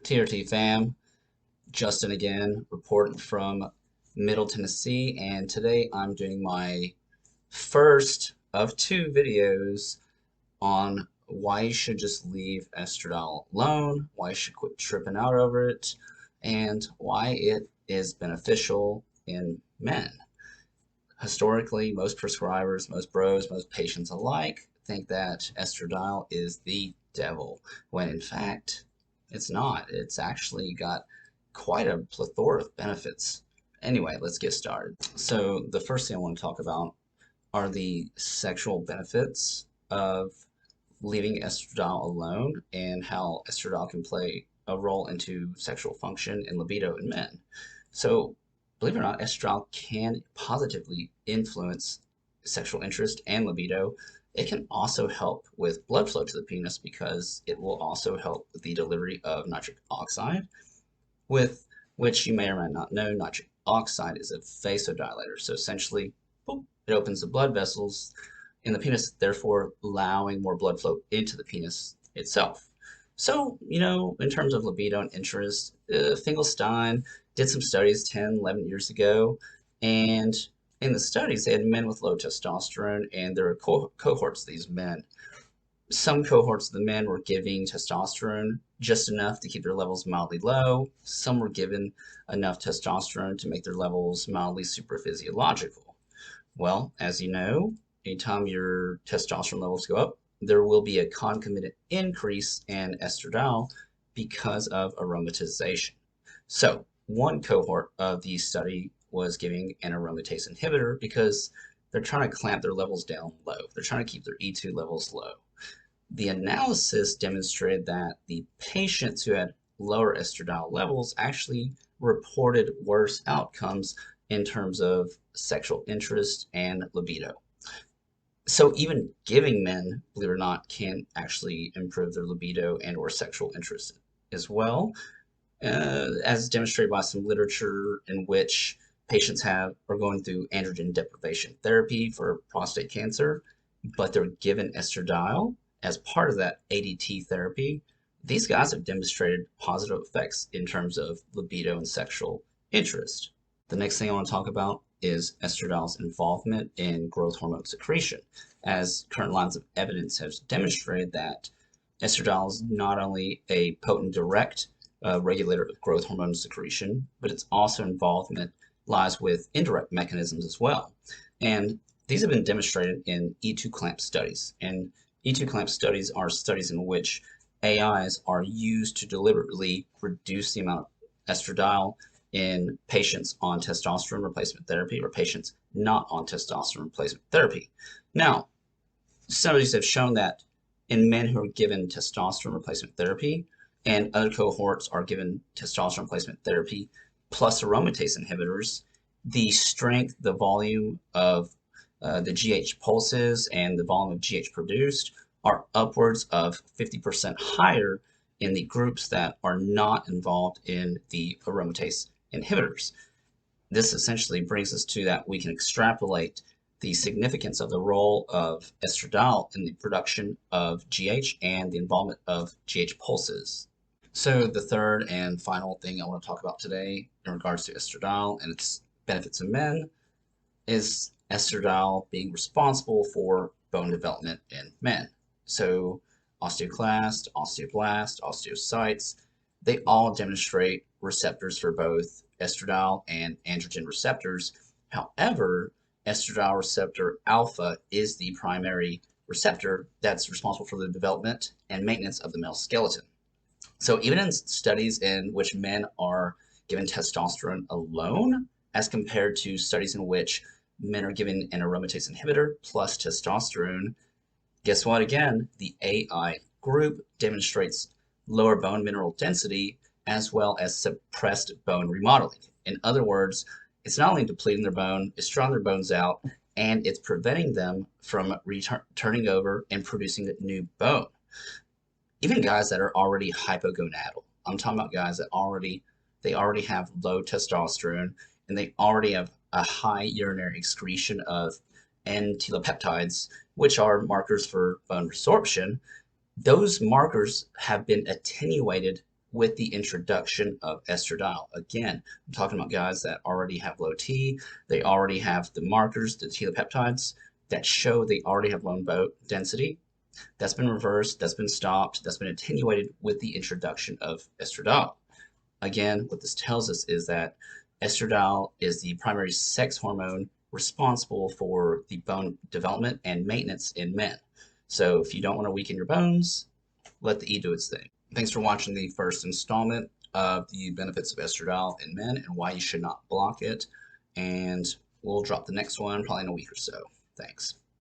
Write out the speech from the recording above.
TRT fam, Justin again, reporting from Middle Tennessee, and today I'm doing my first of two videos on why you should just leave estradiol alone, why you should quit tripping out over it, and why it is beneficial in men. Historically, most prescribers, most bros, most patients alike think that estradiol is the devil, when in fact, it's not. It's actually got quite a plethora of benefits. Anyway, let's get started. So, the first thing I want to talk about are the sexual benefits of leaving estradiol alone and how estradiol can play a role into sexual function and libido in men. So, believe it or not, estradiol can positively influence sexual interest and libido. It can also help with blood flow to the penis because it will also help with the delivery of nitric oxide, with which you may or may not know, nitric oxide is a vasodilator. So essentially, boop, it opens the blood vessels in the penis, therefore allowing more blood flow into the penis itself. So, in terms of libido and interest, Finkelstein did some studies 10, 11 years ago, and in the studies, they had men with low testosterone, and there were cohorts of these men. Some cohorts of the men were giving testosterone just enough to keep their levels mildly low. Some were given enough testosterone to make their levels mildly supraphysiological. Well, as you know, anytime your testosterone levels go up, there will be a concomitant increase in estradiol because of aromatization. So, one cohort of the study was giving an aromatase inhibitor because they're trying to clamp their levels down low. They're trying to keep their E2 levels low. The analysis demonstrated that the patients who had lower estradiol levels actually reported worse outcomes in terms of sexual interest and libido. So even giving men, believe it or not, can actually improve their libido and or sexual interest as well, as demonstrated by some literature in which patients are going through androgen deprivation therapy for prostate cancer, but they're given estradiol as part of that ADT therapy. These guys have demonstrated positive effects in terms of libido and sexual interest. The next thing I want to talk about is estradiol's involvement in growth hormone secretion, as current lines of evidence have demonstrated that estradiol is not only a potent direct regulator of growth hormone secretion, but its also involvement lies with indirect mechanisms as well. And these have been demonstrated in E2 clamp studies. And E2 clamp studies are studies in which AIs are used to deliberately reduce the amount of estradiol in patients on testosterone replacement therapy or patients not on testosterone replacement therapy. Now, studies have shown that in men who are given testosterone replacement therapy and other cohorts are given testosterone replacement therapy plus aromatase inhibitors, the strength, the volume of the GH pulses and the volume of GH produced are upwards of 50% higher in the groups that are not involved in the aromatase inhibitors. This essentially brings us to that we can extrapolate the significance of the role of estradiol in the production of GH and the involvement of GH pulses. So the third and final thing I want to talk about today in regards to estradiol and its benefits in men is estradiol being responsible for bone development in men. So osteoclast, osteoblast, osteocytes, they all demonstrate receptors for both estradiol and androgen receptors. However, estradiol receptor alpha is the primary receptor that's responsible for the development and maintenance of the male skeleton. So even in studies in which men are given testosterone alone, as compared to studies in which men are given an aromatase inhibitor plus testosterone, guess what again? The AI group demonstrates lower bone mineral density as well as suppressed bone remodeling. In other words, it's not only depleting their bone, it's drawing their bones out, and it's preventing them from turning over and producing new bone. Even guys that are already hypogonadal, I'm talking about guys that already have low testosterone and they already have a high urinary excretion of N-telopeptides, which are markers for bone resorption. Those markers have been attenuated with the introduction of estradiol. Again, I'm talking about guys that already have low T, they already have the markers, the telopeptides, that show they already have low bone density. That's been reversed, that's been stopped, that's been attenuated with the introduction of estradiol. Again, what this tells us is that estradiol is the primary sex hormone responsible for the bone development and maintenance in men. So if you don't want to weaken your bones, let the E do its thing. Thanks for watching the first installment of the benefits of estradiol in men and why you should not block it. And we'll drop the next one probably in a week or so. Thanks.